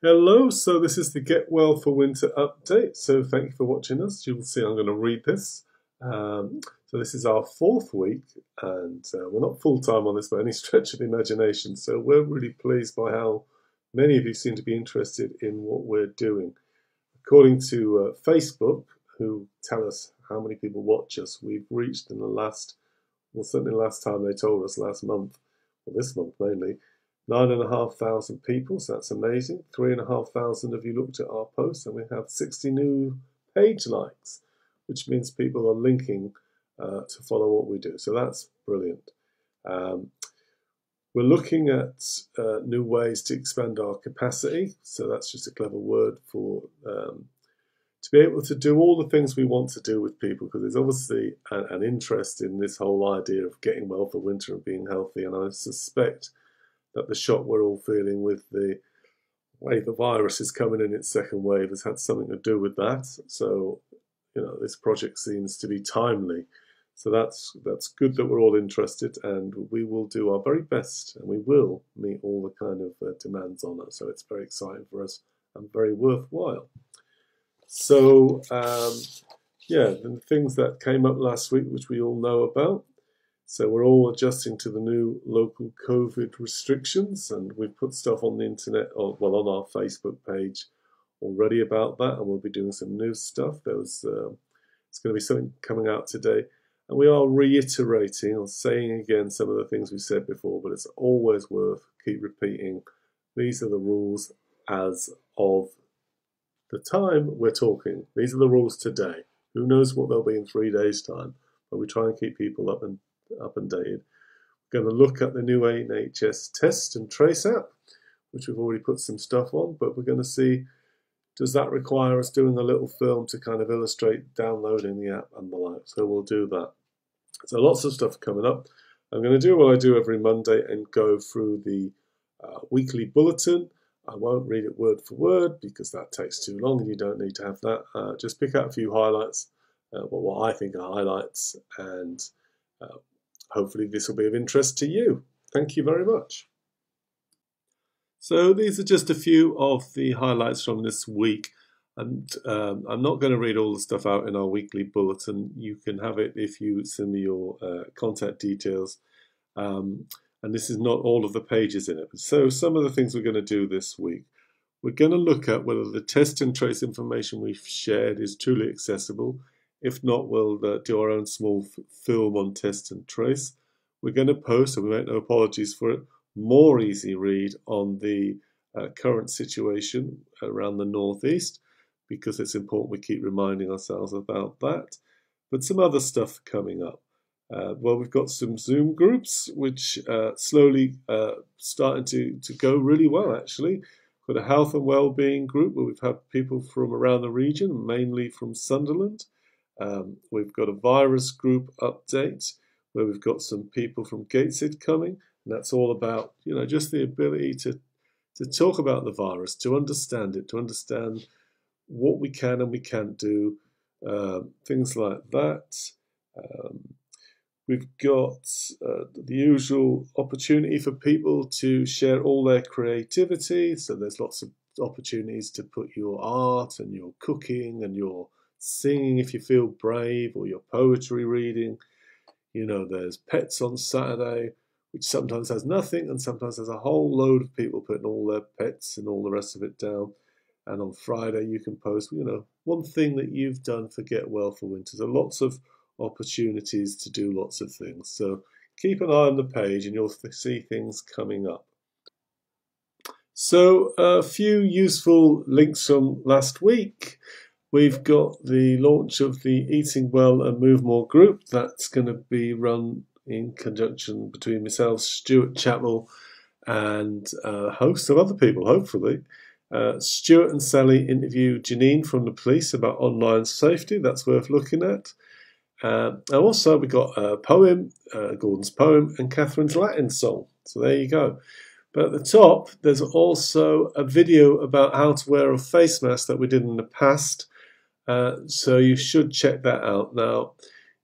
Hello, so this is the Get Well for Winter update. So thank you for watching us. You'll see I'm going to read this. So this is our fourth week, and we're not full-time on this by any stretch of the imagination. So we're really pleased by how many of you seem to be interested in what we're doing. According to Facebook, who tell us how many people watch us, we've reached in the last, well, certainly last time they told us, last month, or this month mainly, 9,500 people, so that's amazing. 3,500 of you looked at our posts, and we have 60 new page likes, which means people are linking to follow what we do. So that's brilliant. We're looking at new ways to expand our capacity. So that's just a clever word for to be able to do all the things we want to do with people, because there's obviously an interest in this whole idea of getting well for winter and being healthy. And I suspect that the shock we're all feeling with the way the virus is coming in its second wave has had something to do with that. So, this project seems to be timely. So that's good that we're all interested, and we will do our very best, and we will meet all the kind of demands on us. So it's very exciting for us and very worthwhile. So, the things that came up last week, which we all know about. So we're all adjusting to the new local COVID restrictions, and we've put stuff on the internet, on our Facebook page already about that, and we'll be doing some new stuff. It's going to be something coming out today, and we are reiterating or saying again some of the things we said before, but it's always worth keep repeating. These are the rules as of the time we're talking. These are the rules today. Who knows what they'll be in 3 days' time, but we try and keep people up and dated. We're going to look at the new NHS Test and Trace app, which we've already put some stuff on, but we're going to see, does that require us doing a little film to kind of illustrate downloading the app and the like. So we'll do that. So lots of stuff coming up. I'm going to do what I do every Monday and go through the weekly bulletin. I won't read it word for word because that takes too long, and you don't need to have that. Just pick out a few highlights, what I think are highlights, and hopefully this will be of interest to you. Thank you very much. So these are just a few of the highlights from this week. And I'm not going to read all the stuff out in our weekly bulletin. You can have it if you send me your contact details. And this is not all of the pages in it. So some of the things we're going to do this week. We're going to look at whether the test and trace information we've shared is truly accessible. If not, we'll do our own small film on test and trace. We're going to post, and we make no apologies for it, more easy read on the current situation around the Northeast, because it's important we keep reminding ourselves about that. But some other stuff coming up. We've got some Zoom groups, which slowly starting to go really well, actually. We've got a health and well-being group where we've had people from around the region, mainly from Sunderland. We've got a virus group update where we've got some people from Gateshead coming, and that's all about just the ability to talk about the virus, to understand it, to understand what we can and we can't do, things like that. We've got the usual opportunity for people to share all their creativity, so there's lots of opportunities to put your art and your cooking and your singing if you feel brave, or your poetry reading. There's Pets on Saturday, which sometimes has nothing and sometimes has a whole load of people putting all their pets and all the rest of it down. And on Friday you can post, one thing that you've done for Get Well for Winter. So lots of opportunities to do lots of things. So keep an eye on the page and you'll see things coming up. So a few useful links from last week. We've got the launch of the Eating Well and Move More group. That's going to be run in conjunction between myself, Stuart Chapel, and a host of other people, hopefully. Stuart and Sally interview Janine from the police about online safety. That's worth looking at. And also we got a poem, Gordon's poem, and Catherine's Latin song. So there you go. But at the top, there's also a video about how to wear a face mask that we did in the past. So you should check that out. Now,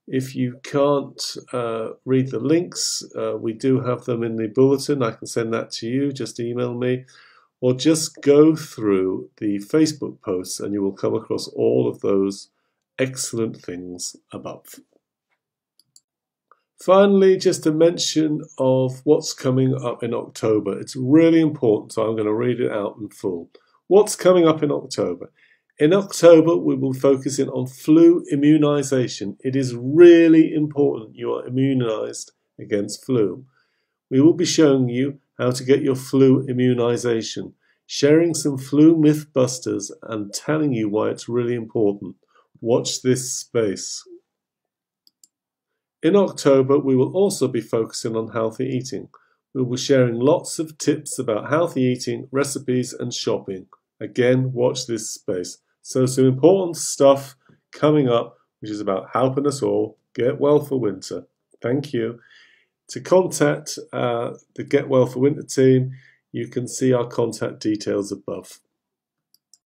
if you can't read the links, we do have them in the bulletin. I can send that to you. Just email me. or just go through the Facebook posts and you will come across all of those excellent things above. Finally, just a mention of what's coming up in October. It's really important, so I'm going to read it out in full. What's coming up in October? In October, we will focus in on flu immunization. It is really important you are immunized against flu. We will be showing you how to get your flu immunization, sharing some flu myth busters and telling you why it's really important. Watch this space. In October, we will also be focusing on healthy eating. We will be sharing lots of tips about healthy eating, recipes and shopping. Again, watch this space. So some important stuff coming up, which is about helping us all get well for winter. Thank you. To contact the Get Well for Winter team, you can see our contact details above.